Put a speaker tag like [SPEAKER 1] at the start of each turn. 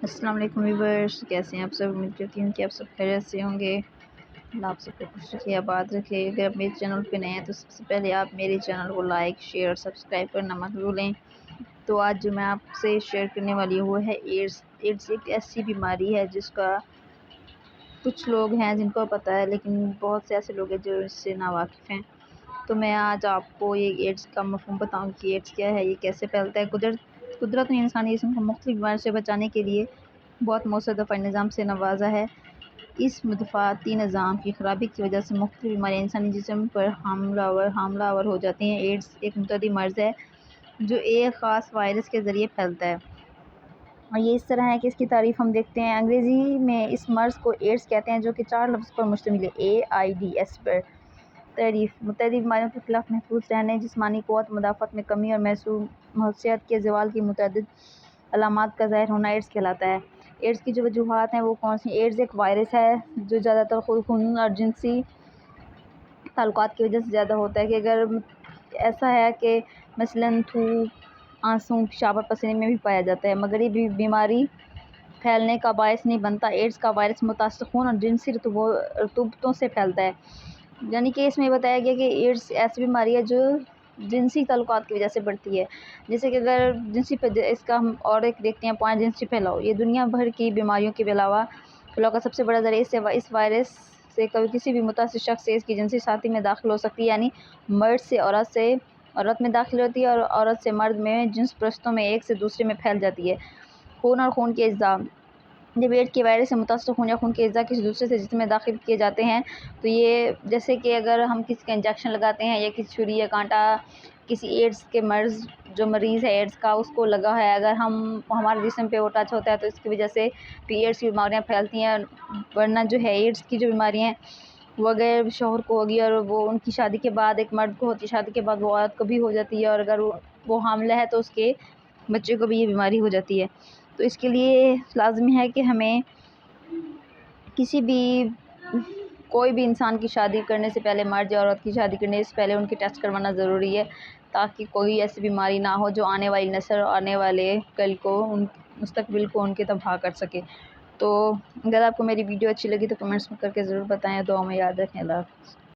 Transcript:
[SPEAKER 1] السلام علیکم ویورس، کیسے ہیں آپ سب؟ امید کرتی ہوں کہ آپ سب خیریت سے ہوں گے۔ اللہ آپ سب کو خوش رکھے، آباد رکھے۔ اگر آپ میرے چینل پہ نئے ہیں تو سب سے پہلے آپ میرے چینل کو لائک، شیئر اور سبسکرائب کرنا مت بھولیں۔ تو آج جو میں آپ سے شیئر کرنے والی ہوں وہ ہے ایڈس۔ ایڈس ایک ایسی بیماری ہے جس کا کچھ لوگ ہیں جن کو پتہ ہے، لیکن بہت سے ایسے لوگ ہیں جو اس سے ناواقف ہیں۔ تو میں آج آپ کو یہ ایڈس کا مفہوم بتاؤں کہ ایڈس کیا ہے، یہ کیسے پھیلتا ہے۔ قدرت نے انسانی جسم کو مختلف بیماریوں سے بچانے کے لیے بہت مؤثر دفاعی نظام سے نوازا ہے۔ اس دفاعی نظام کی خرابی کی وجہ سے مختلف بیماریاں انسانی جسم پر حاملہ آور ہو جاتی ہیں۔ ایڈس ایک متعدی مرض ہے جو ایک خاص وائرس کے ذریعے پھیلتا ہے، اور یہ اس طرح ہے کہ اس کی تعریف ہم دیکھتے ہیں۔ انگریزی میں اس مرض کو ایڈس کہتے ہیں، جو کہ 4 لفظ پر مشتمل ہے: AIDS پر۔ تعریف: متعدی بیماریوں کے خلاف محفوظ رہنے، جسمانی قوت مدافعت میں کمی اور محسوس صحت کے زوال کی متعدد علامات کا ظاہر ہونا ایڈس کہلاتا ہے۔ ایڈس کی جو وجوہات ہیں وہ کون سی ہیں؟ ایڈس ایک وائرس ہے جو زیادہ تر خون اور جنسی تعلقات کی وجہ سے زیادہ ہوتا ہے۔ کہ اگر ایسا ہے کہ مثلاً تھوک، آنسوں، پیشاب اور پسینے میں بھی پایا جاتا ہے، مگر یہ بیماری پھیلنے کا باعث نہیں بنتا۔ ایڈس کا وائرس متاثر خون اور جنسی رطوبتوں سے پھیلتا ہے۔ یعنی کہ اس میں بتایا گیا کہ ایڈس ایسی بیماری ہے جو جنسی تعلقات کی وجہ سے بڑھتی ہے۔ جیسے کہ اگر اس کا ہم اور ایک دیکھتے ہیں پوائنٹ: جنسی پھیلاؤ۔ یہ دنیا بھر کی بیماریوں کے پھیلاؤ کا سب سے بڑا ذریعہ اس وائرس سے کسی بھی متاثر شخص سے اس کی جنسی ساتھی میں داخل ہو سکتی ہے، یعنی مرد سے عورت میں داخل ہوتی ہے اور عورت سے مرد میں جنس پرستوں میں ایک سے دوسرے میں پھیل جاتی ہے۔ خون اور خون کے اجزاء: جب ایڈس کے وائرس سے متاثر خون یا خون کے اجزاء کسی دوسرے سے جسم میں داخل کیے جاتے ہیں تو یہ جیسے کہ اگر ہم کسی کا انجیکشن لگاتے ہیں یا کسی چھری یا کانٹا کسی ایڈس کے جو مریض ہے ایڈس کا اس کو لگا ہے، اگر ہمارے جسم پہ وہ ٹچ ہوتا ہے تو اس کی وجہ سے بھی ایڈس کی بیماریاں پھیلتی ہیں۔ ورنہ جو ہے ایڈس کی جو بیماریاں ہیں وہ اگر شوہر کو ہوگی اور وہ ان کی شادی کے بعد، ایک مرد کو ہوتی ہے، شادی کے بعد وہ عورت کو بھی ہو جاتی ہے، اور اگر وہ حاملہ ہے تو اس کے بچے کو بھی یہ بیماری ہو جاتی ہے۔ تو اس کے لیے لازمی ہے کہ ہمیں کوئی بھی انسان کی شادی کرنے سے پہلے، مرد یا عورت کی شادی کرنے سے پہلے ان کے ٹیسٹ کروانا ضروری ہے، تاکہ کوئی ایسی بیماری نہ ہو جو آنے والی نسل اور آنے والے مستقبل کو ان کے تباہ کر سکے۔ تو اگر آپ کو میری ویڈیو اچھی لگی تو کمنٹس میں کر کے ضرور بتائیں۔ دعاؤں میں یاد رکھیں۔ اللہ حافظ۔